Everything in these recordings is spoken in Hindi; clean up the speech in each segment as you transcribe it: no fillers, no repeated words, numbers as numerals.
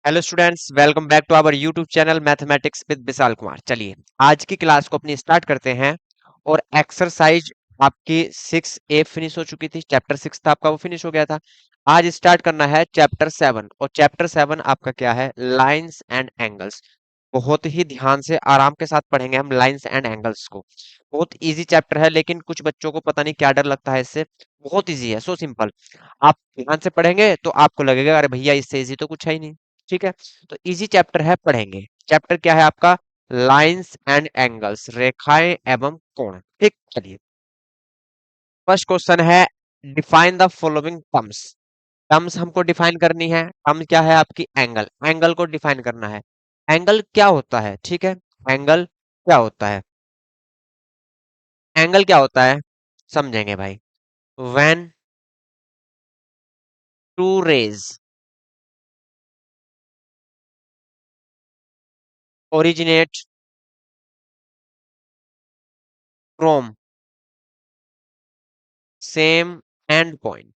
Hello students, welcome back to our YouTube channel mathematics with Vishal Kumar. चलिए आज की क्लास को अपनी स्टार्ट करते हैं। और एक्सरसाइज आपकी 6A फिनिश हो चुकी थी, चैप्टर 6 था आपका, वो फिनिश हो गया था। आज स्टार्ट करना है चैप्टर 7, और चैप्टर 7 आपका क्या है? Lines and angles. बहुत ही ध्यान से आराम के साथ पढ़ेंगे हम लाइंस एंड एंगल्स को। बहुत इजी चैप्टर है, लेकिन कुछ बच्चों को पता नहीं क्या डर लगता है इससे। बहुत इजी है, सो सिंपल। आप ध्यान से पढ़ेंगे तो आपको लगेगा अरे भैया इससे इजी तो कुछ है ही नहीं। ठीक है, तो इजी चैप्टर है, पढ़ेंगे। चैप्टर क्या है आपका? लाइंस एंड एंगल्स, रेखाएं एवं कोण। ठीक, चलिए। फर्स्ट क्वेश्चन है, define the following terms. Terms हमको डिफाइन करनी है। टर्म क्या है आपकी? एंगल। एंगल को डिफाइन करना है। एंगल क्या होता है? ठीक है, एंगल क्या होता है? एंगल क्या होता है समझेंगे भाई। When two rays originate from same end point,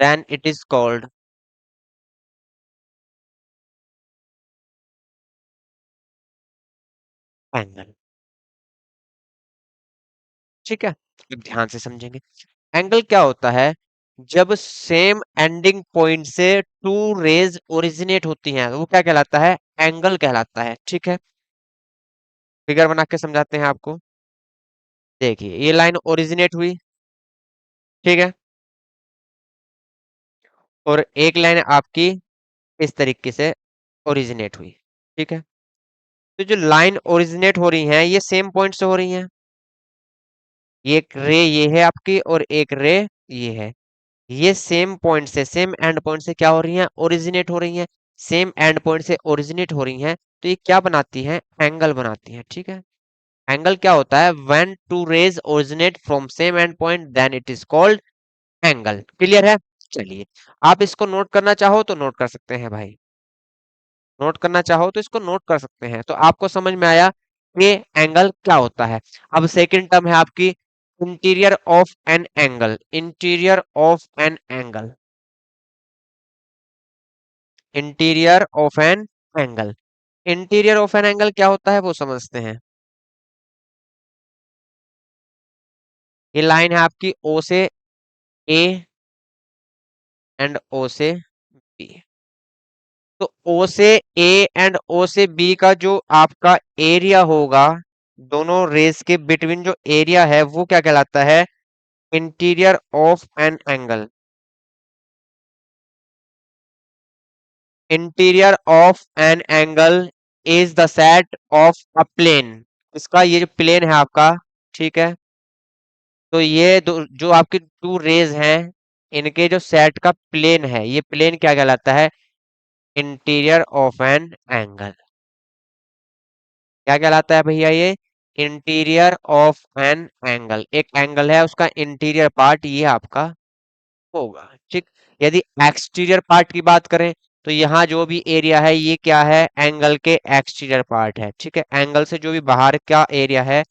then it is called angle. ठीक है, अब ध्यान से समझेंगे। एंगल क्या होता है? जब सेम एंडिंग पॉइंट से टू रेज ओरिजिनेट होती हैं, तो वो क्या कहलाता है? एंगल कहलाता है। ठीक है, फिगर बना के समझाते हैं आपको। देखिए, ये लाइन ओरिजिनेट हुई, ठीक है, और एक लाइन आपकी इस तरीके से ओरिजिनेट हुई। ठीक है, तो जो लाइन ओरिजिनेट हो रही है ये सेम पॉइंट से हो रही है। ये एक रे ये है आपकी, और एक रे ये है। ये सेम पॉइंट से, सेम एंड पॉइंट से क्या हो रही हैं? ओरिजिनेट हो रही हैं। सेम एंड पॉइंट से ओरिजिनेट हो रही हैं, तो ये क्या बनाती हैं? एंगल बनाती हैं। ठीक है, एंगल क्या होता है? When two rays originate from same end point then it is called angle. Clear है? चलिए, आप इसको नोट करना चाहो तो नोट कर सकते हैं भाई। नोट करना चाहो तो इसको नोट कर सकते हैं। तो आपको समझ में आया कि एंगल क्या होता है। अब सेकंड टर्म है आपकी interior of an angle. Interior of an angle, interior of an angle. Interior of an angle क्या होता है वो समझते हैं। ये लाइन है आपकी ओ से ए एंड ओ से बी। तो ओ से ए एंड ओ से बी का जो आपका एरिया होगा, दोनों रेस के बिटवीन जो एरिया है वो क्या कहलाता है? Interior of an angle. Interior of an angle is the set of a plane. इसका ये जो प्लेन है आपका, ठीक है, तो ये जो आपकी टू रेज हैं, इनके जो सेट का प्लेन है, ये प्लेन क्या कहलाता है? Interior of an angle. क्या कहलाता है भैया? ये इंटीरियर ऑफ एन एंगल। एक एंगल है, उसका इंटीरियर पार्ट ये आपका होगा। ठीक, यदि एक्सटीरियर पार्ट की बात करें तो यहाँ जो भी एरिया है ये क्या है? एंगल के एक्सटीरियर पार्ट है। ठीक है, एंगल से जो भी बाहर का एरिया है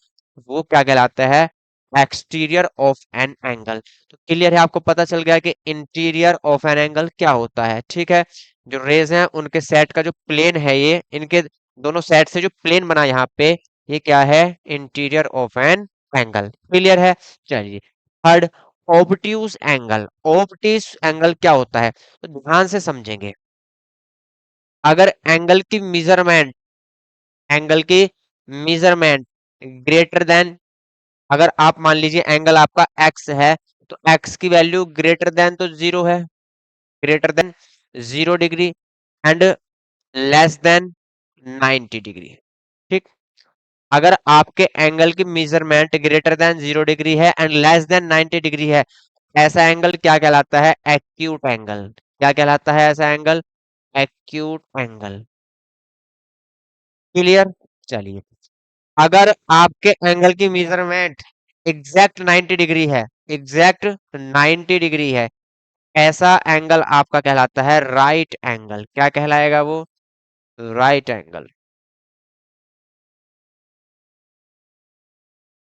वो क्या कहलाता है? Exterior of an angle. तो क्लियर है, आपको पता चल गया कि इंटीरियर ऑफ एन एंगल क्या होता है। ठीक है, जो रेज हैं उनके सेट का जो प्लेन है, ये इनके दोनों सेट से जो प्लेन बना यहाँ पे, ये क्या है? Interior of an angle. Clear है? चलिए, third, obtuse angle. Obtuse angle क्या होता है तो ध्यान से समझेंगे। अगर एंगल की मेजरमेंट ग्रेटर देन, अगर आप मान लीजिए एंगल आपका एक्स है, तो एक्स की वैल्यू ग्रेटर देन तो जीरो है, greater than 0 degree, and less than 90 degree. ठीक, अगर आपके एंगल की मेजरमेंट ग्रेटर देन 0 डिग्री है एंड लेस देन 90 डिग्री है, ऐसा एंगल क्या कहलाता है? Acute angle. क्या कहलाता है ऐसा एंगल? Acute angle. क्लियर? चलिए, अगर आपके एंगल की मेजरमेंट एग्जैक्ट 90 डिग्री है, एग्जैक्ट 90 डिग्री है, ऐसा एंगल आपका कहलाता है राइट एंगल। क्या कहलाएगा वो? Right angle.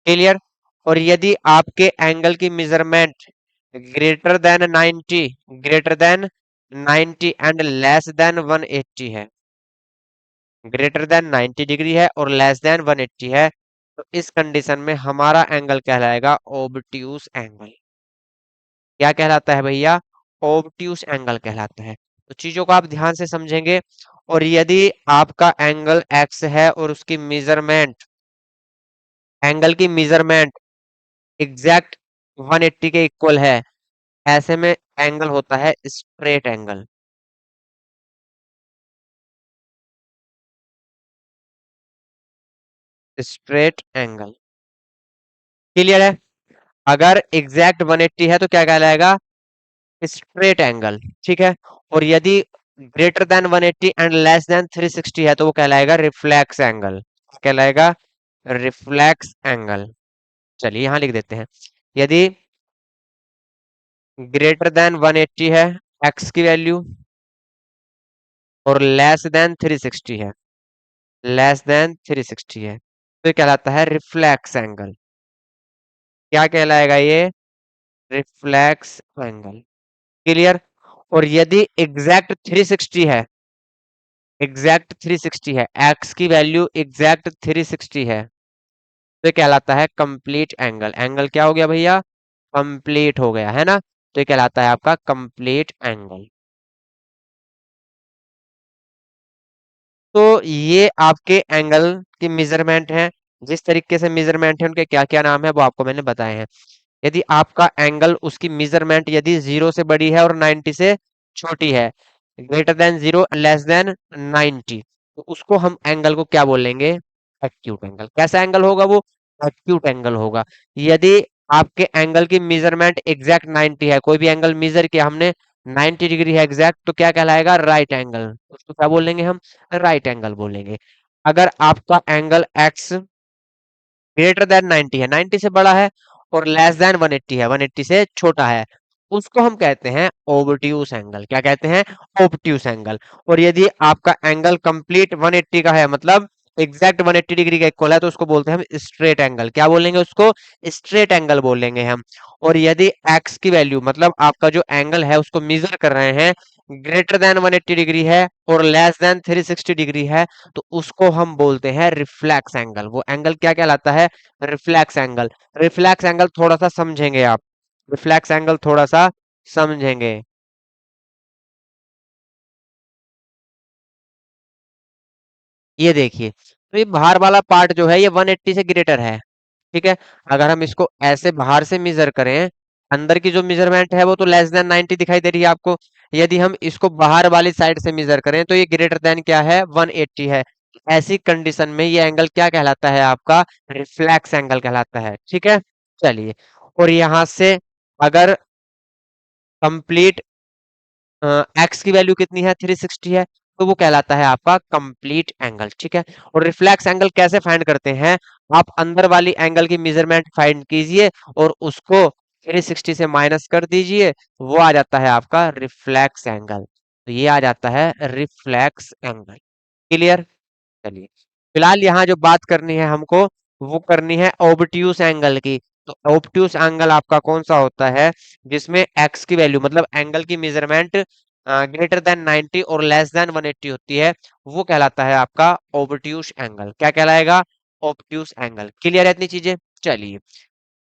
क्लियर? और यदि आपके एंगल की measurement greater than 90, greater than 90 and less than 180 है। ग्रेटर देन 90 डिग्री है और लेस देन 180 है, तो इस कंडीशन में हमारा एंगल कहलाएगा ओबट्यूस एंगल। क्या कहलाता है भैया? ओबट्यूस एंगल कहलाता है। तो चीजों को आप ध्यान से समझेंगे। और यदि आपका एंगल एक्स है और उसकी मेजरमेंट, एंगल की मेजरमेंट एग्जैक्ट 180 के इक्वल है, ऐसे में एंगल होता है straight angle. Straight angle clear है? अगर एग्जैक्ट 180 है तो क्या कहलाएगा? Straight angle. ठीक है। और यदि greater than 180 and less than 360 है तो वो कहलाएगा रिफ्लेक्स एंगल। कहलाएगा रिफ्लेक्स एंगल। चलिए यहां लिख देते हैं। यदि ग्रेटर देन 180 है एक्स की वैल्यू, और लेस देन 360 है, लेस देन 360 है, तो ये कहलाता है रिफ्लेक्स एंगल। क्या कहलाएगा ये? Reflex angle. क्लियर? और यदि एग्जैक्ट 360 है, एग्जैक्ट 360 है, एक्स की वैल्यू एग्जैक्ट 360 है, तो ये कहलाता है कंप्लीट एंगल। एंगल क्या हो गया भैया? कंप्लीट हो गया है ना? तो ये कहलाता है आपका कंप्लीट एंगल। तो ये आपके एंगल की मेजरमेंट है। जिस तरीके से मेजरमेंट है उनके क्या क्या नाम है वो आपको मैंने बताए हैं। यदि आपका एंगल, उसकी मेजरमेंट यदि 0 से बड़ी है और 90 से छोटी है, ग्रेटर देन 0 लेस देन 90, तो उसको हम एंगल को क्या बोलेंगे? Acute angle. कैसा एंगल होगा वो? एक्यूट एंगल होगा। यदि आपके एंगल की मेजरमेंट एग्जैक्ट 90 है, कोई भी एंगल मेजर किया हमने, 90 डिग्री है एग्जैक्ट, तो क्या कहलाएगा? Right angle. उसको क्या बोलेंगे हम? राइट एंगल बोलेंगे। अगर आपका एंगल एक्स ग्रेटर देन 90 है, 90 से बड़ा है, और लेस देन 180 है, 180 से छोटा है, उसको हम कहते हैं ओबट्यूस एंगल। क्या कहते हैं? ओबट्यूस एंगल। और यदि आपका एंगल कंप्लीट 180 का है, मतलब एग्जैक्ट 180 डिग्री का इक्वल है, तो उसको बोलते हैं हम स्ट्रेट एंगल। क्या बोलेंगे उसको? स्ट्रेट एंगल बोलेंगे हम। और यदि एक्स की वैल्यू, मतलब आपका जो एंगल है उसको मेजर कर रहे हैं, ग्रेटर देन 180 डिग्री है और लेस देन 360 डिग्री है, तो उसको हम बोलते हैं रिफ्लेक्स एंगल। वो एंगल क्या कहलाता है? Reflex angle. रिफ्लेक्स एंगल थोड़ा सा समझेंगे आप, रिफ्लेक्स एंगल थोड़ा सा समझेंगे। ये देखिए, तो ये बाहर वाला पार्ट जो है ये 180 से ग्रेटर है। ठीक है। अगर हम इसको ऐसे बाहर से मेजर करें, अंदर की जो मेजरमेंट है वो तो लेस देन 90 दिखाई दे रही है आपको। यदि हम इसको बाहर वाली साइड से मेजर करें तो ये ग्रेटर देन क्या है? 180 है। ऐसी कंडीशन में ये एंगल क्या कहलाता है आपका? रिफ्लेक्स एंगल कहलाता है। ठीक है। चलिए, और यहां से अगर कंप्लीट एक्स की वैल्यू कितनी है? 360 है, तो वो कहलाता है आपका कंप्लीट एंगल। ठीक है। और रिफ्लेक्स एंगल कैसे फाइंड करते हैं? आप अंदर वाली एंगल की मेजरमेंट फाइंड कीजिए और उसको 360 से माइनस कर दीजिए, वो आ जाता है आपका रिफ्लेक्स एंगल। तो ये आ जाता है रिफ्लेक्स एंगल। क्लियर? चलिए, फिलहाल यहाँ जो बात करनी है हमको, वो करनी है ओबट्यूस एंगल की। तो ओबट्यूस एंगल आपका कौन सा होता है? जिसमें एक्स की वैल्यू, मतलब एंगल की मेजरमेंट ग्रेटर देन 90 और लेस देन 180 होती है, वो कहलाता है आपका ओबट्यूस एंगल। क्या कहलाएगा? ओबट्यूस एंगल। क्लियर है इतनी चीजें? चलिए,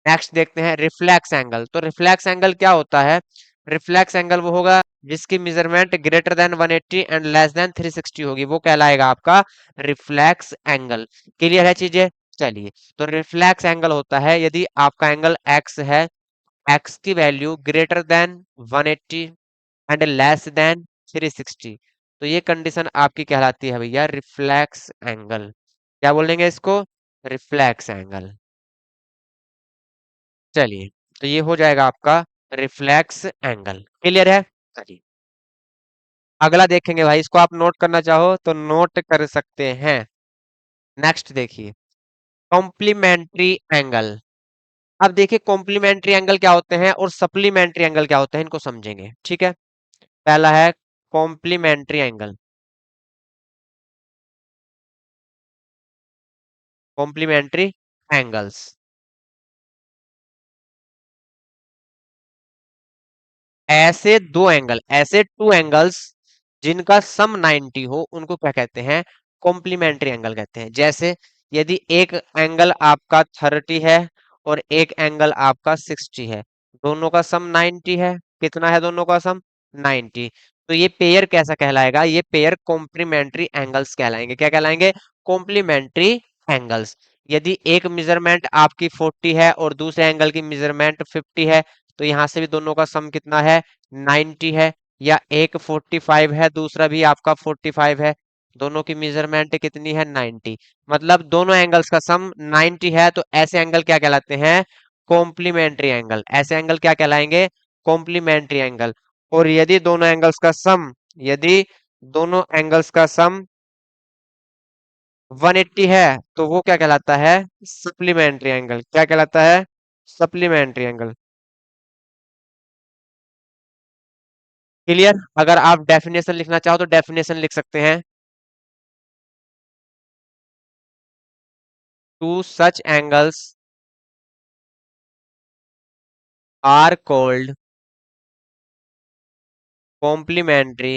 नेक्स्ट देखते हैं रिफ्लेक्स एंगल। तो रिफ्लेक्स एंगल क्या होता है? रिफ्लेक्स एंगल वो होगा जिसकी measurement greater than 180 and less than 360 होगी, वो कहलाएगा आपका रिफ्लेक्स एंगल। क्लियर है चीजें? चलिए, तो रिफ्लेक्स एंगल होता है यदि आपका एंगल एक्स है, एक्स की value greater than 180 and less than 360, तो ये कंडीशन आपकी कहलाती है भैया रिफ्लेक्स एंगल। क्या बोलेंगे इसको? Reflex angle. चलिए, तो ये हो जाएगा आपका रिफ्लेक्स एंगल। क्लियर है? चलिए, अगला देखेंगे भाई। इसको आप नोट करना चाहो तो नोट कर सकते हैं। नेक्स्ट देखिए, कॉम्प्लीमेंट्री एंगल। अब देखिए, कॉम्प्लीमेंट्री एंगल क्या होते हैं और सप्लीमेंट्री एंगल क्या होते हैं, इनको समझेंगे। ठीक है। पहला है कॉम्प्लीमेंट्री एंगल। Complementary angles. ऐसे दो एंगल, ऐसे टू एंगल्स जिनका सम 90 हो, उनको क्या कहते हैं? कॉम्प्लीमेंट्री एंगल कहते हैं। जैसे यदि एक एंगल आपका 30 है और एक एंगल आपका 60 है, दोनों का सम 90 है। कितना है दोनों का सम? 90। तो ये पेयर कैसा कहलाएगा? ये पेयर कॉम्प्लीमेंट्री एंगल्स कहलाएंगे। क्या कहलाएंगे? Complementary angles. यदि एक मेजरमेंट आपकी 40 है और दूसरे एंगल की मेजरमेंट 50 है, तो यहां से भी दोनों का सम कितना है? 90 है। या एक 45 है, दूसरा भी आपका 45 है, दोनों की मेजरमेंट कितनी है? 90। मतलब दोनों एंगल्स का सम 90 है, तो ऐसे एंगल क्या कहलाते हैं? Complementary angle. ऐसे एंगल क्या कहलाएंगे? Complementary angle. और यदि दोनों एंगल्स का सम, यदि दोनों एंगल्स का सम 180 है, तो वो क्या कहलाता है? Supplementary angle. क्या कहलाता है? Supplementary angle. क्लियर? अगर आप डेफिनेशन लिखना चाहो तो डेफिनेशन लिख सकते हैं। Two such angles are called complementary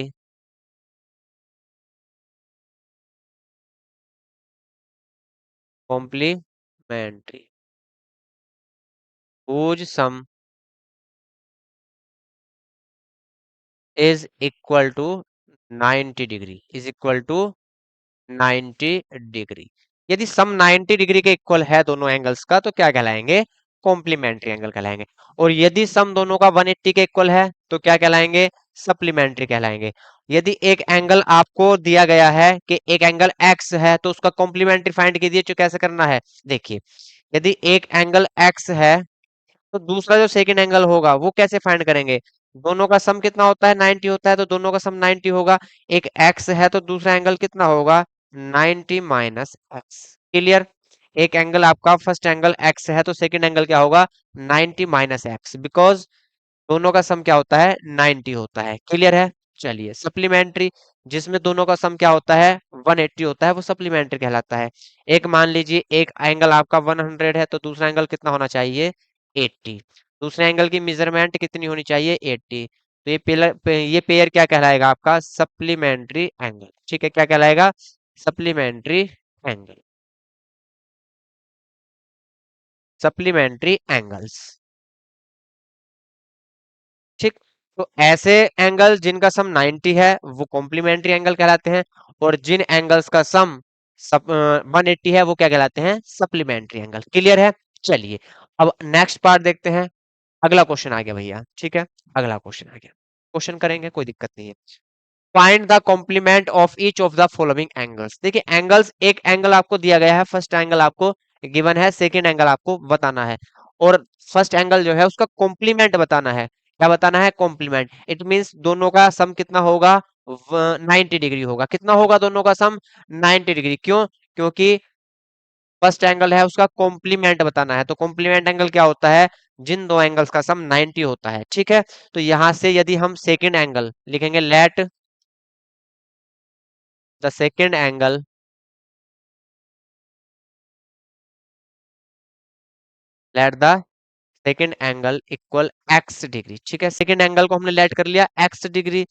complementary whose sum is equal to 90 degree, is equal to 90 degree. यदि सम 90 डिग्री के इक्वल है दोनों एंगल्स का, तो क्या कहलाएंगे? कॉम्प्लीमेंट्री एंगल कहलाएंगे। और यदि सम दोनों का 180 के इक्वल है, तो क्या कहलाएंगे? सप्लीमेंट्री कहलाएंगे। यदि एक एंगल आपको दिया गया है कि एक एंगल एक्स है, तो उसका कॉम्प्लीमेंट्री फाइंड कीजिए। जो कैसे करना है देखिए, यदि एक एंगल एक्स है, तो दूसरा जो सेकंड एंगल होगा वो कैसे फाइंड करेंगे? दोनों का सम कितना होता है? 90 होता है, तो दोनों का सम 90 होगा। एक एक्स है, तो दूसरा एंगल कितना होगा? 90 माइनस एक्स। क्लियर? एक एंगल आपका फर्स्ट एंगल एक्स है, तो सेकंड एंगल क्या होगा? 90 माइनस एक्स, बिकॉज दोनों का सम क्या होता है? 90 होता है। क्लियर है? चलिए, सप्लीमेंट्री जिसमें दोनों का सम क्या होता है? 180 होता है, वो सप्लीमेंट्री कहलाता है। एक मान लीजिए एक एंगल आपका 100 है, तो दूसरा एंगल कितना होना चाहिए? 80। दूसरे एंगल की मेजरमेंट कितनी होनी चाहिए? 80। तो ये पेयर क्या कहलाएगा? आपका सप्लीमेंट्री एंगल। ठीक है, क्या कहलाएगा? Supplementary angle. Supplementary angles. ठीक। तो ऐसे एंगल जिनका सम 90 है, वो कॉम्प्लीमेंट्री एंगल कहलाते हैं। और जिन एंगल्स का सम 180 है, वो क्या कहलाते हैं? Supplementary angle. क्लियर है? चलिए, अब नेक्स्ट पार्ट देखते हैं। अगला क्वेश्चन आ गया भैया। ठीक है, अगला क्वेश्चन आ गया। क्वेश्चन करेंगे, कोई दिक्कत नहीं है। Find the complement of each of the following angles. देखिए एंगल्स, एक एंगल आपको दिया गया है, फर्स्ट एंगल आपको गिवन है, सेकंड एंगल आपको बताना है। और फर्स्ट एंगल जो है उसका कॉम्प्लीमेंट बताना है। क्या बताना है? कॉम्प्लीमेंट। इट मींस दोनों का सम कितना होगा? 90 डिग्री होगा। कितना होगा दोनों का सम? 90 डिग्री। क्यों? क्योंकि फर्स्ट एंगल है, उसका कॉम्प्लीमेंट बताना है। तो कॉम्प्लीमेंट एंगल क्या होता है? जिन दो एंगल्स का सम 90 होता है। ठीक है, तो यहां से यदि हम सेकंड एंगल लिखेंगे, let the second angle let the second angle equal x degree. ठीक है, सेकंड एंगल को हमने लेट कर लिया एक्स डिग्री।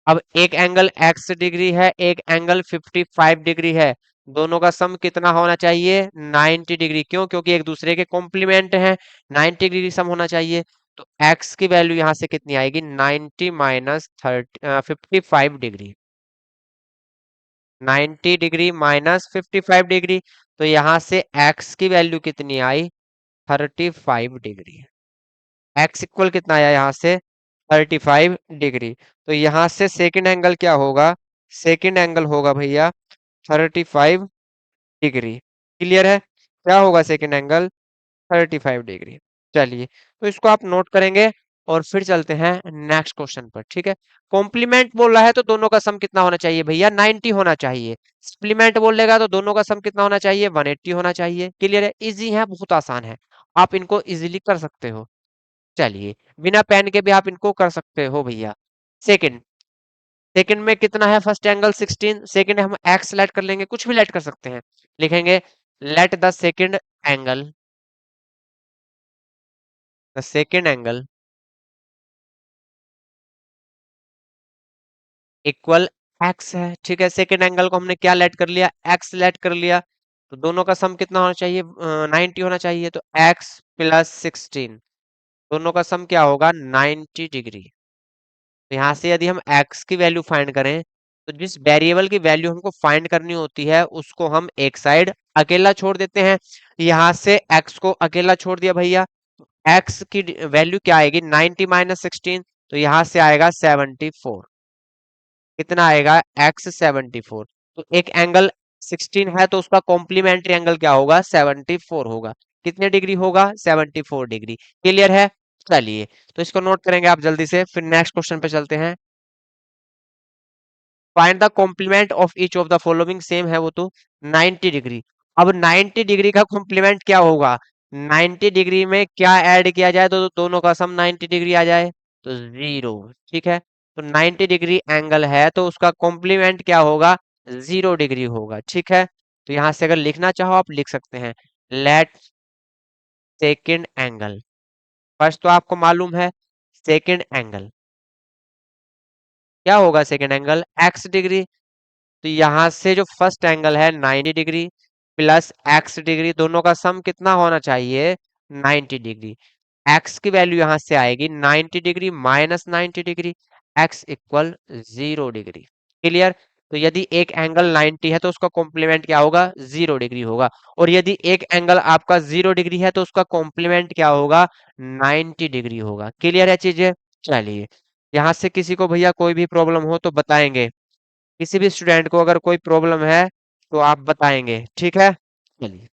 अब एक एंगल एक्स डिग्री है, एक एंगल 55 डिग्री है। दोनों का सम कितना होना चाहिए? 90 डिग्री। क्यों? क्योंकि एक दूसरे के कॉम्प्लीमेंट हैं। 90 डिग्री सम होना चाहिए। तो एक्स की वैल्यू यहां से कितनी आएगी? 90 minus 55 degree. 90 degree minus 55 degree. तो यहां से एक्स की वैल्यू कितनी आई? 35 डिग्री। एक्स इक्वल कितना आया यहाँ से? 35 डिग्री। तो यहाँ से सेकंड एंगल क्या होगा? सेकंड एंगल होगा भैया 35 डिग्री। क्लियर है? क्या होगा सेकंड एंगल? 35 डिग्री। चलिए, तो इसको आप नोट करेंगे और फिर चलते हैं नेक्स्ट क्वेश्चन पर। ठीक है, कॉम्प्लीमेंट बोल रहा है तो दोनों का सम कितना होना चाहिए भैया? 90 होना चाहिए। सप्लीमेंट बोलेगा तो दोनों का सम कितना होना चाहिए? 180 होना चाहिए। क्लियर है? इजी है, बहुत आसान है, आप इनको इजीली कर सकते हो। चलिए, बिना पेन के भी आप इनको कर सकते हो भैया। सेकंड, सेकंड में कितना है? First angle 16। सेकंड हम एक्स लेट कर लेंगे, कुछ भी लेट कर सकते हैं। लिखेंगे let the second angle, the second angle equal x है, ठीक है। सेकेंड एंगल को हमने क्या लेट कर लिया, एक्स लेट कर लिया। तो दोनों का सम कितना होना चाहिए, 90 होना चाहिए। तो एक्स प्लस 16, दोनों का सम क्या होगा, 90 डिग्री। तो यहाँ से यदि हम x की वैल्यू फाइंड करें, तो जिस वेरिएबल की वैल्यू हमको फाइंड करनी होती है उसको हम एक साइड अकेला छोड़ देते हैं। यहाँ से x को अकेला छोड़ दिया भैया, x की वैल्यू क्या आएगी, 90 माइनस 16, तो यहाँ से आएगा 74। कितना आएगा, x 74। तो एक एंगल 16 है तो उसका कॉम्प्लीमेंट्री एंगल क्या होगा, 74 होगा। कितने डिग्री होगा, 74 डिग्री। क्लियर है। चलिए, तो इसको नोट करेंगे आप जल्दी से, फिर नेक्स्ट क्वेश्चन पे चलते हैं। Find the complement of each of the following, same है वो तो, 90 डिग्री। अब 90 डिग्री का कॉम्प्लीमेंट क्या होगा, 90 डिग्री में क्या ऐड किया जाए तो दोनों का सम 90 डिग्री आ जाए, तो जीरो। ठीक है, तो 90 डिग्री एंगल है तो उसका कॉम्प्लीमेंट क्या होगा, 0 डिग्री होगा। ठीक है, तो यहां से अगर लिखना चाहो आप लिख सकते हैं, लेट सेकेंड एंगल। फर्स्ट तो आपको मालूम है, सेकेंड एंगल क्या होगा, सेकेंड एंगल एक्स डिग्री। तो यहां से जो फर्स्ट एंगल है 90 डिग्री प्लस एक्स डिग्री, दोनों का सम कितना होना चाहिए, 90 डिग्री। एक्स की वैल्यू यहां से आएगी 90 degree minus 90 degree, x equal 0 degree. Clear. तो यदि एक एंगल 90 है तो उसका कॉम्प्लीमेंट क्या होगा, 0 डिग्री होगा। और यदि एक एंगल आपका 0 डिग्री है तो उसका कॉम्प्लीमेंट क्या होगा, 90 डिग्री होगा। क्लियर है चीजें। चलिए, यहाँ से किसी को भैया कोई भी प्रॉब्लम हो तो बताएंगे, किसी भी स्टूडेंट को अगर कोई प्रॉब्लम है तो आप बताएंगे, ठीक है। चलिए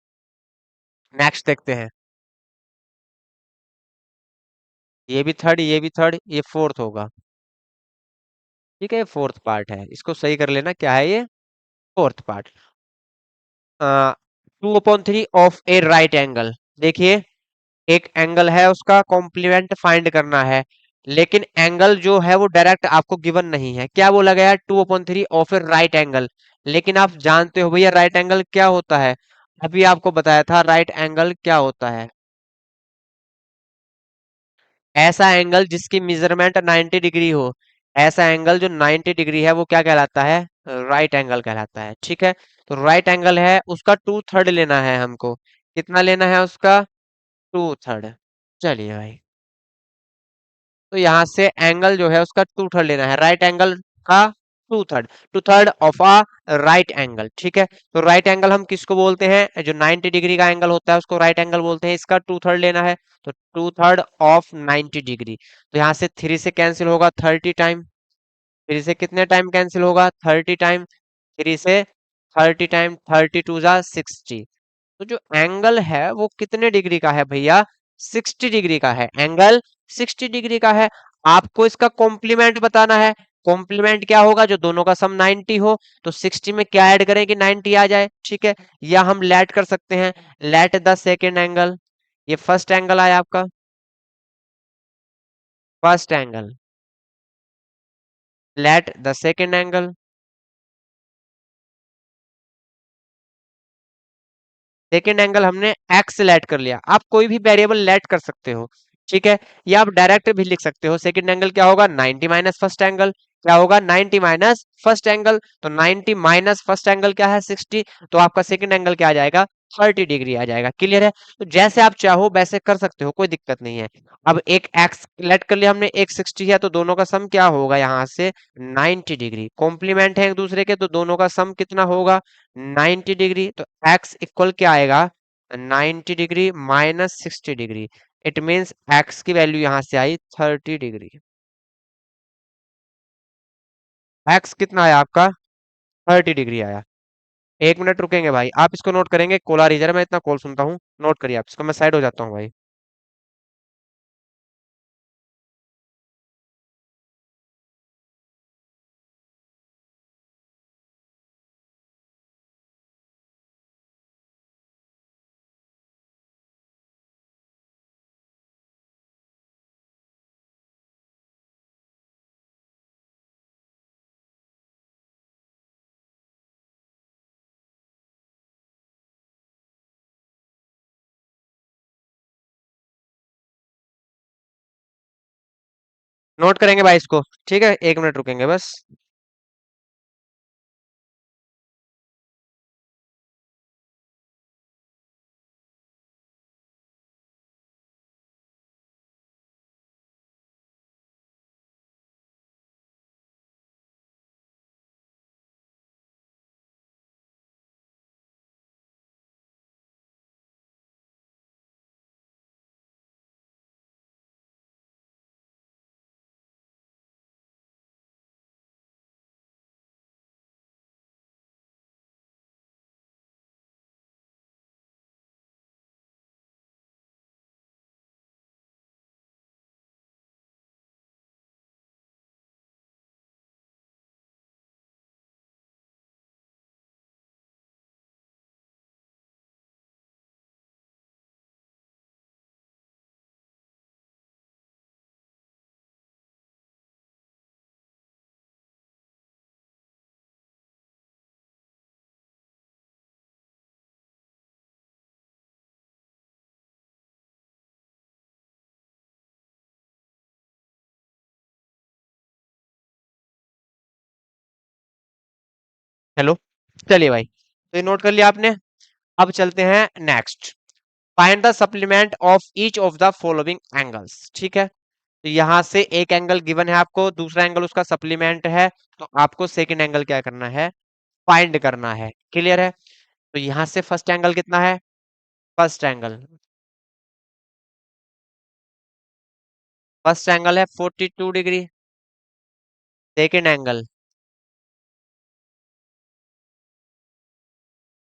नेक्स्ट देखते हैं। ये भी थर्ड, ये भी थर्ड, ये फोर्थ होगा। ठीक है, ये फोर्थ पार्ट है, इसको सही कर लेना, क्या है ये, fourth part. 2/3 of A right angle. देखिए, एक एंगल है उसका कॉम्प्लीमेंट फाइंड करना है, लेकिन एंगल जो है वो डायरेक्ट आपको गिवन नहीं है। क्या बोला गया है, 2/3 ऑफ ए राइट एंगल। लेकिन आप जानते हो भैया राइट एंगल क्या होता है, अभी आपको बताया था राइट एंगल क्या होता है, ऐसा एंगल जिसकी मेजरमेंट 90 डिग्री हो। ऐसा एंगल जो 90 डिग्री है वो क्या कहलाता है, राइट एंगल कहलाता है। ठीक है, तो राइट एंगल है उसका 2/3 लेना है हमको। कितना लेना है उसका, 2/3। चलिए भाई, तो यहाँ से एंगल जो है उसका 2/3 लेना है, राइट एंगल का 2/3, 2/3 ऑफ अ राइट एंगल। ठीक है, तो राइट एंगल हम किसको बोलते हैं, जो 90 डिग्री का एंगल होता है उसको राइट एंगल बोलते हैं। इसका 2/3 लेना है, तो 2/3 ऑफ 90 डिग्री। तो यहाँ से 3 से कैंसिल होगा 30 टाइम, 3 से कितने टाइम कैंसिल होगा, 30 टाइम। 3 से 30 टाइम, 30 2 जा 60। तो जो एंगल है वो कितने डिग्री का है भैया, 60 डिग्री का है। एंगल 60 डिग्री का है। आपको इसका कॉम्प्लीमेंट बताना है। कॉम्प्लीमेंट क्या होगा, जो दोनों का सम 90 हो। तो 60 में क्या ऐड करें कि 90 आ जाए, ठीक है। या हम लेट कर सकते हैं, लेट द सेकेंड एंगल। ये फर्स्ट एंगल आया आपका, first angle, let the second angle. Second angle हमने एक्स लेट कर लिया, आप कोई भी वेरिएबल लेट कर सकते हो, ठीक है। या आप डायरेक्ट भी लिख सकते हो, सेकेंड एंगल क्या होगा, 90 माइनस फर्स्ट एंगल। क्या होगा, 90 माइनस फर्स्ट एंगल। तो 90 माइनस फर्स्ट एंगल क्या है, 60। तो आपका सेकेंड एंगल क्या आ जाएगा, 30 डिग्री आ जाएगा। क्लियर है। तो जैसे आप चाहो वैसे कर सकते हो, कोई दिक्कत नहीं है। अब एक एक्स लेट कर लिया हमने, एक 60 है, तो दोनों का सम क्या होगा, यहाँ से 90 डिग्री। कॉम्प्लीमेंट है एक दूसरे के, तो दोनों का सम कितना होगा, 90 डिग्री। तो x इक्वल क्या आएगा, 90 degree minus 60 degree. It means x की वैल्यू यहां से आई 30 डिग्री। x कितना आया आपका, 30 डिग्री आया। 1 मिनट रुकेंगे भाई, आप इसको नोट करेंगे, कॉल आ रही है जरा, मैं इतना कॉल सुनता हूँ। नोट करिए आप इसको, मैं साइड हो जाता हूँ भाई। नोट करेंगे भाई इसको, ठीक है, 1 मिनट रुकेंगे बस। हेलो, चलिए भाई, तो ये नोट कर लिया आपने। अब चलते हैं next. Find the supplement of each of the following angles. ठीक है, तो यहां से एक एंगल गिवन है आपको, दूसरा एंगल उसका सप्लीमेंट है, तो आपको सेकंड एंगल क्या करना है, फाइंड करना है। क्लियर है? तो यहां से फर्स्ट एंगल कितना है, फर्स्ट एंगल है 42 डिग्री। सेकंड एंगल,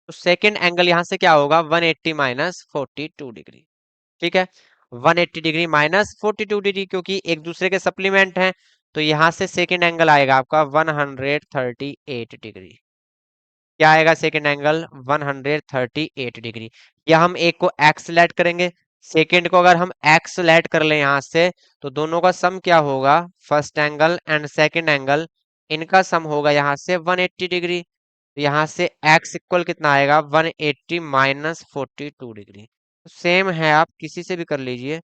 तो सेकंड एंगल यहां से क्या होगा, 180 माइनस 42 डिग्री। ठीक है, 180 डिग्री माइनस 42 डिग्री, क्योंकि एक दूसरे के सप्लीमेंट हैं, तो यहां से सेकंड एंगल आएगा आपका 138 डिग्री। क्या आएगा सेकंड एंगल, 138 डिग्री। या हम एक को एक्स लेट करेंगे, सेकंड को अगर हम एक्स लेट कर ले यहां से, तो दोनों का सम क्या होगा, first angle and second angle, इनका सम होगा यहाँ से 180 डिग्री। तो यहाँ से एक्स इक्वल कितना आएगा, 180 माइनस 42 डिग्री। सेम है, आप किसी से भी कर लीजिए,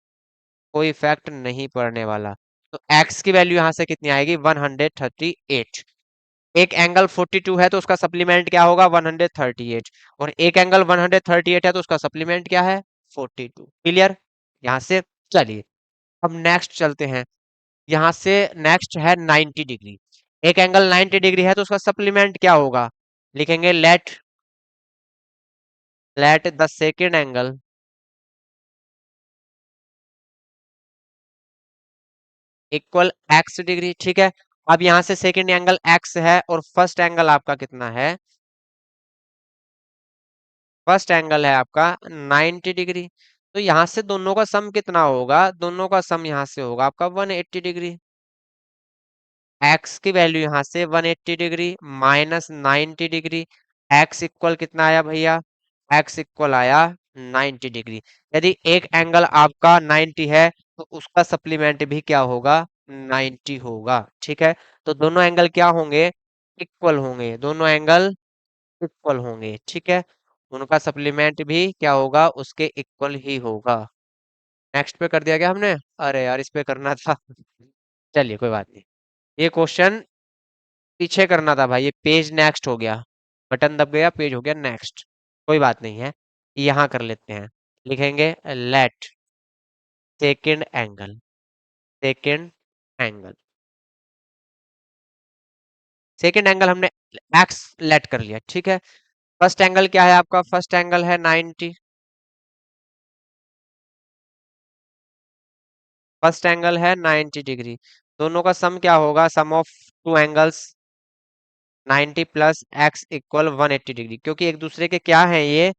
कोई इफेक्ट नहीं पड़ने वाला। तो एक्स की वैल्यू यहाँ से कितनी आएगी, 138। एक एंगल 42 है तो उसका सप्लीमेंट क्या होगा, 138। और एक एंगल 138 है तो उसका सप्लीमेंट क्या है, 42। क्लियर? यहां से, चलिए अब नेक्स्ट चलते हैं। यहां से नेक्स्ट है 90 डिग्री। एक एंगल 90 डिग्री है तो उसका सप्लीमेंट क्या होगा, लिखेंगे let the second angle equal x degree. ठीक है, अब यहां से सेकेंड एंगल एक्स है और फर्स्ट एंगल आपका कितना है, फर्स्ट एंगल है आपका 90 डिग्री। तो यहां से दोनों का सम कितना होगा, दोनों का सम यहां से होगा आपका 180 डिग्री। एक्स की वैल्यू यहां से 180 degree minus 90 degree. X equal कितना आया भैया, एक्स इक्वल आया 90 डिग्री। यदि एक एंगल आपका 90 है तो उसका सप्लीमेंट भी क्या होगा, 90 होगा। ठीक है, तो दोनों एंगल क्या होंगे, इक्वल होंगे, दोनों एंगल इक्वल होंगे। ठीक है, उनका सप्लीमेंट भी क्या होगा, उसके इक्वल ही होगा। नेक्स्ट पे कर दिया क्या हमने, अरे यार इस पे करना था। चलिए कोई बात नहीं, ये क्वेश्चन पीछे करना था भाई, ये पेज नेक्स्ट हो गया, बटन दब गया, पेज हो गया नेक्स्ट। कोई बात नहीं है, यहाँ कर लेते हैं। लिखेंगे let second angle, second angle, second angle हमने एक्स लेट कर लिया। ठीक है, फर्स्ट एंगल क्या है आपका, फर्स्ट एंगल है 90। फर्स्ट एंगल है 90 डिग्री। दोनों का सम क्या होगा, sum of two angles 90 plus x equal 180 degree, क्योंकि एक दूसरे के क्या है ये,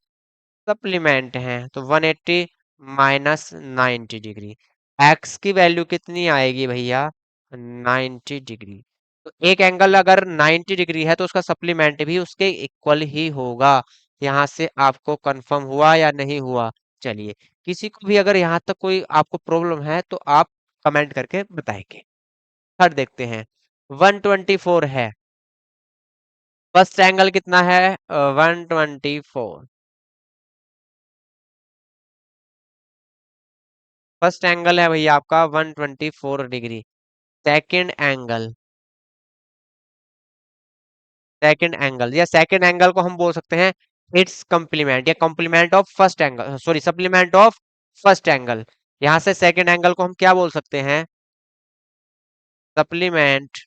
सप्लीमेंट हैं, तो 180 माइनस 90 डिग्री। एक्स की वैल्यू कितनी आएगी भैया, 90 डिग्री। तो एक एंगल अगर 90 डिग्री है तो उसका सप्लीमेंट भी उसके इक्वल ही होगा। यहाँ से आपको कंफर्म हुआ या नहीं हुआ? चलिए, किसी को भी अगर यहाँ तक कोई आपको प्रॉब्लम है तो आप कमेंट करके बताएंगे। थर्ड देखते हैं, 124 है, फर्स्ट एंगल कितना है, 124। फर्स्ट एंगल है भैया आपका 124 degree. Second angle, second angle या सेकंड एंगल को हम बोल सकते हैं इट्स कंप्लीमेंट या complement of first angle, sorry supplement of first angle. यहां से सेकंड एंगल को हम क्या बोल सकते हैं, सप्लीमेंट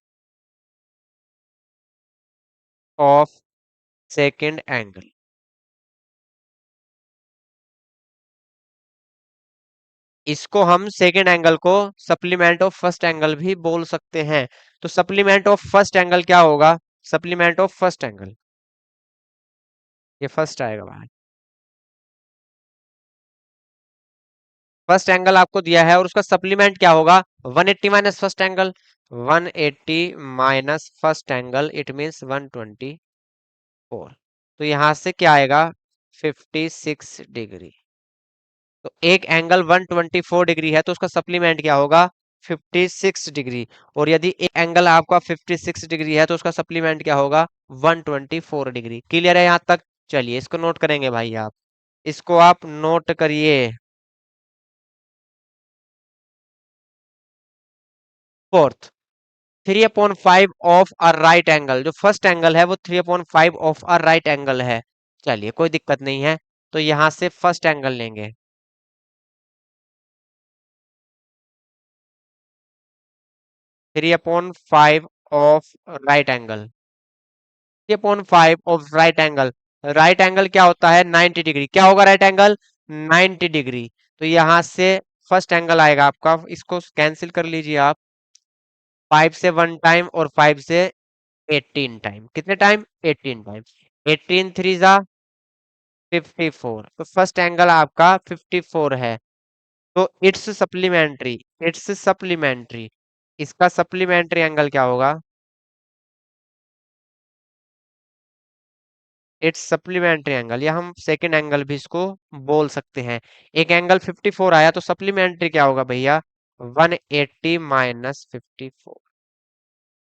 ऑफ सेकंड एंगल। इसको हम सेकंड एंगल को सप्लीमेंट ऑफ फर्स्ट एंगल भी बोल सकते हैं। तो सप्लीमेंट ऑफ फर्स्ट एंगल क्या होगा, सप्लीमेंट ऑफ फर्स्ट एंगल, ये फर्स्ट आएगा भाई। फर्स्ट एंगल आपको दिया है और उसका सप्लीमेंट क्या होगा, 180 minus first angle, 180 minus first angle it means 124। तो यहां से क्या आएगा, 56 डिग्री। तो एक एंगल 124 डिग्री है तो उसका सप्लीमेंट क्या होगा, 56 डिग्री। और यदि एक एंगल आपका 56 डिग्री है तो उसका सप्लीमेंट क्या होगा, 124 डिग्री। क्लियर है यहाँ तक? चलिए इसको नोट करेंगे भाई आप, इसको आप नोट करिए। Fourth, 3/5 of a right angle, जो फर्स्ट एंगल है वो 3/5 ऑफ अ राइट एंगल है। चलिए कोई दिक्कत नहीं है, तो यहां से फर्स्ट एंगल लेंगे। 3/5 of right angle, 3/5 of right angle. Right angle क्या होता है? 90 डिग्री। क्या होगा राइट एंगल? 90 डिग्री। तो यहां से फर्स्ट एंगल आएगा आपका, इसको कैंसिल कर लीजिए आप। 5 से 1 टाइम और 5 से 18 टाइम। कितने टाइम? 18 टाइम। 18 3 जा 54। तो फर्स्ट एंगल आपका 54 है। तो इट्स सप्लीमेंट्री, इसका सप्लीमेंट्री एंगल क्या होगा? इट्स सप्लीमेंट्री एंगल, या हम सेकंड एंगल भी इसको बोल सकते हैं। एक एंगल 54 आया, तो सप्लीमेंट्री क्या होगा भैया? 180 - 54।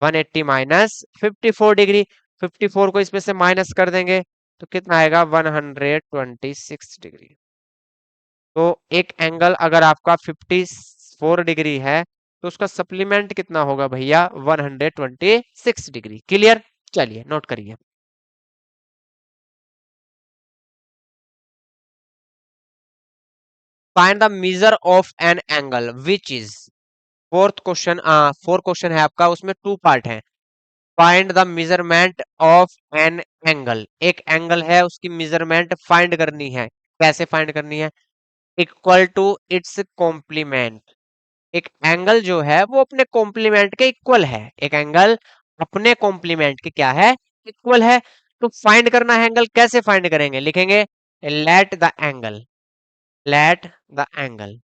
180 - 54 डिग्री। 54 को इसमें से माइनस कर देंगे तो कितना आएगा? 126 डिग्री। तो एक एंगल अगर आपका 54 डिग्री है, तो उसका सप्लीमेंट कितना होगा भैया? 126 डिग्री। क्लियर? चलिए नोट करिए। Find the measure of an angle which is, fourth question, four question है आपका, उसमें टू पार्ट है। Find the measurement of an angle, एक एंगल है उसकी मेजरमेंट फाइंड करनी है। कैसे फाइंड करनी है? Equal to its complement. एक एंगल जो है वो अपने कॉम्प्लीमेंट के इक्वल है। एक एंगल अपने कॉम्प्लीमेंट के क्या है? इक्वल है। तो फाइंड करना है एंगल, कैसे फाइंड करेंगे? लिखेंगे let the angle, let the angle.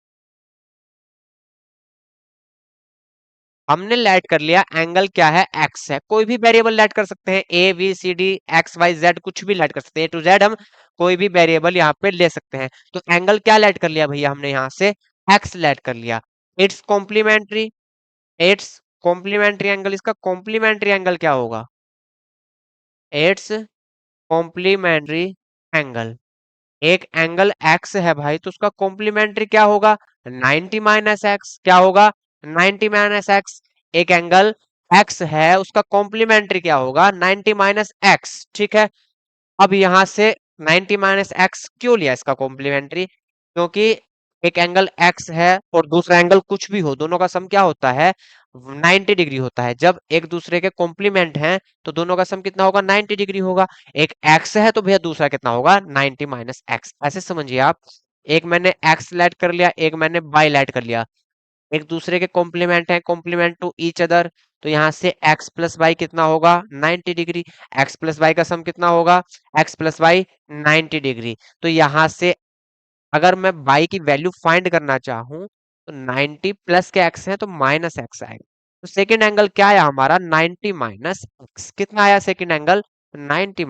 हमने लेट कर लिया एंगल क्या है? एक्स है। कोई भी वेरिएबल लेट कर सकते हैं, A B C D X Y Z, कुछ भी लेट कर सकते हैं। ए टू जेड हम कोई भी वेरिएबल यहाँ पे ले सकते हैं। तो एंगल क्या लेट कर लिया भैया हमने? यहाँ से एक्स लेट कर लिया। Its complementary, its complementary angle, इसका कॉम्प्लीमेंट्री एंगल क्या होगा? Its complementary angle. एक एंगल एक्स है भाई, तो उसका कॉम्प्लीमेंट्री क्या होगा? 90 - एक्स। क्या होगा? 90 - एक्स। एक एंगल एक्स है, उसका कॉम्प्लीमेंट्री क्या होगा? 90 - एक्स। ठीक है। अब यहां से 90 - एक्स क्यों लिया इसका कॉम्प्लीमेंट्री? क्योंकि एक एंगल एक्स है और दूसरा एंगल कुछ भी हो, दोनों का सम क्या होता है? 90 डिग्री होता है। जब एक दूसरे के कॉम्प्लीमेंट हैं तो दोनों का सम कितना होगा? 90 डिग्री होगा। एक एक्स है तो भैया दूसरा कितना होगा? 90 - एक्स। ऐसे समझिए आप। एक मैंने एक्स लेट कर लिया, एक मैंने वाई लेट कर लिया। एक दूसरे के कॉम्प्लीमेंट है, कॉम्प्लीमेंट टू ईच अदर। तो यहाँ से x प्लस वाई कितना होगा? 90 डिग्री। x प्लस वाई का सम कितना होगा? x plus Y 90 degree. तो यहाँ से अगर मैं y की वैल्यू फाइंड करना चाहूँ, तो 90 प्लस के x है तो माइनस एक्स आएगा। तो सेकेंड एंगल क्या आया हमारा? 90 - एक्स। कितना आया सेकेंड एंगल? 90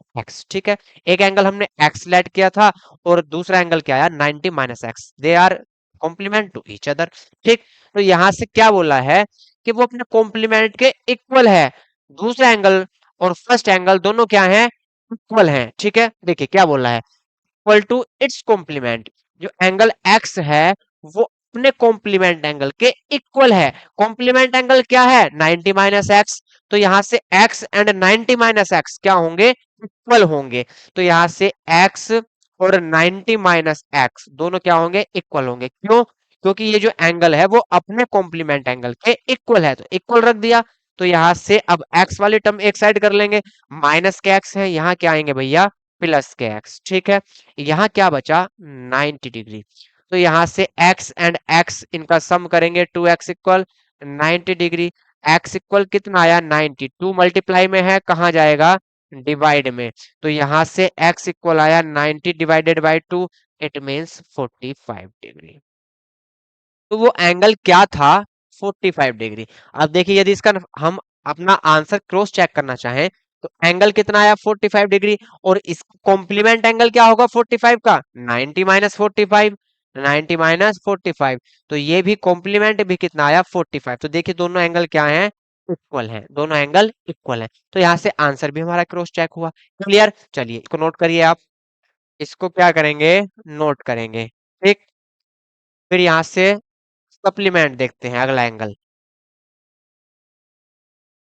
- एक्स। ठीक है। एक एंगल हमने x लेट किया था और दूसरा एंगल क्या आया? 90 - X. They are complement to each other. ठीक। तो यहां से क्या बोला है कि वो अपने कॉम्प्लीमेंट के इक्वल है। दूसरा एंगल और फर्स्ट एंगल दोनों क्या है? इक्वल हैं। ठीक है। देखिए क्या बोला है, इक्वल टू इट्स कॉम्प्लीमेंट। जो एंगल एक्स है वो अपने कॉम्प्लीमेंट एंगल के इक्वल है। कॉम्प्लीमेंट एंगल क्या है? 90 - एक्स। तो यहां से एक्स एंड 90 - एक्स क्या होंगे? इक्वल होंगे। तो यहां से एक्स और 90 - एक्स दोनों क्या होंगे? इक्वल होंगे। क्यों? क्योंकि ये जो एंगल है वो अपने कॉम्प्लीमेंट एंगल के इक्वल है, तो इक्वल रख दिया। तो यहां से अब एक्स वाली टर्म एक साइड कर लेंगे। माइनस के एक्स है, यहाँ क्या आएंगे भैया? प्लस के एक्स। ठीक है। यहाँ क्या बचा? 90 डिग्री। तो यहाँ से x एंड x इनका सम करेंगे, 2x equal 90 degree. x equal कितना आया? 90। 2 मल्टीप्लाई में है, कहाँ जाएगा? डिवाइड में। तो यहाँ से x इक्वल आया 90 divided by 2, it means 45 degree. तो वो एंगल क्या था? 45 डिग्री। अब देखिए यदि इसका हम अपना आंसर क्रॉस चेक करना चाहें, तो एंगल कितना आया? 45 डिग्री। और इस कॉम्प्लीमेंट एंगल क्या होगा 45 का? 90 - 45। 90 - 45। तो ये भी कॉम्प्लीमेंट भी कितना आया? 45। तो देखिए दोनों एंगल क्या हैं? इक्वल हैं। दोनों एंगल इक्वल हैं। तो यहाँ से आंसर भी हमारा क्रॉस चेक हुआ। क्लियर? चलिए इसको नोट करिए आप। इसको क्या करेंगे? नोट करेंगे। ठीक। फिर यहाँ से सप्लीमेंट देखते हैं, अगला एंगल।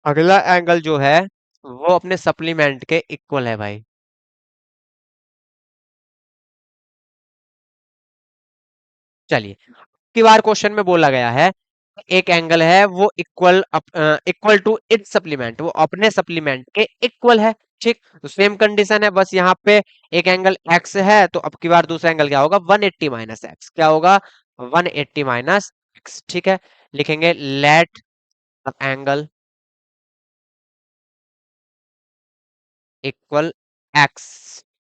अगला एंगल जो है वो अपने सप्लीमेंट के इक्वल है भाई। चलिए, की बार क्वेश्चन में बोला गया है एक एंगल है वो इक्वल टू इट्स सप्लीमेंट, वो अपने सप्लीमेंट के इक्वल है। ठीक, तो सेम कंडीशन है, बस यहाँ पे एक एंगल एक्स है, तो अब की बार दूसरा एंगल क्या होगा, 180 माइनस एक्स, क्या होगा, 180 माइनस एक्स। ठीक है, लिखेंगे लेट एंगल इक्वल एक्स।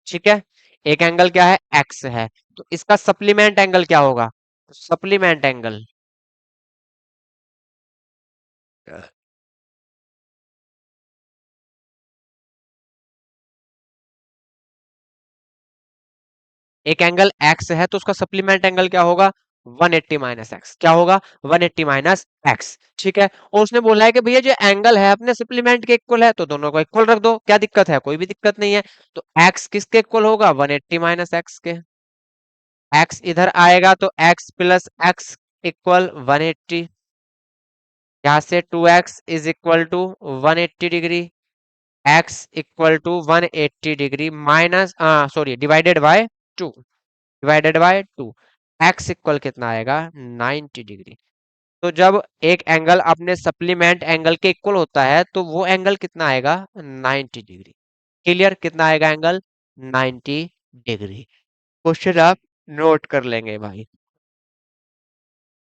ठीक है, एक एंगल क्या है, एक्स है, तो इसका सप्लीमेंट एंगल क्या होगा, सप्लीमेंट एंगल, एक एंगल एक्स है तो उसका सप्लीमेंट एंगल क्या होगा, 180 माइनस एक्स, क्या होगा, 180 माइनस एक्स। ठीक है, और उसने बोला है कि भैया जो एंगल है अपने सप्लीमेंट के इक्वल है, तो दोनों को इक्वल रख दो, क्या दिक्कत है, कोई भी दिक्कत नहीं है। तो एक्स किसके इक्वल होगा, 180 माइनस एक्स के, एक्स इधर आएगा तो एक्स प्लस एक्स इक्वल 180, यहाँ से 2x is equal to 180 degree, x equal to 180 degree minus, sorry, divided by 2, divided by 2, x equal कितना आएगा, 90 डिग्री। तो जब एक एंगल अपने सप्लीमेंट एंगल के इक्वल होता है तो वो एंगल कितना आएगा, 90 डिग्री। क्लियर, कितना आएगा एंगल, 90 डिग्री। क्वेश्चन आप नोट कर लेंगे भाई।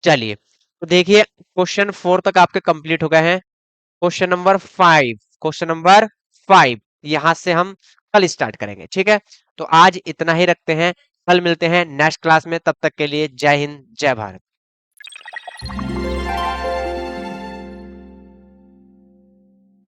चलिए, तो देखिए क्वेश्चन 4 तक आपके कंप्लीट हो गए हैं। क्वेश्चन नंबर 5, क्वेश्चन नंबर 5 यहां से हम कल स्टार्ट करेंगे। ठीक है, तो आज इतना ही रखते हैं, कल मिलते हैं नेक्स्ट क्लास में, तब तक के लिए जय हिंद जय भारत।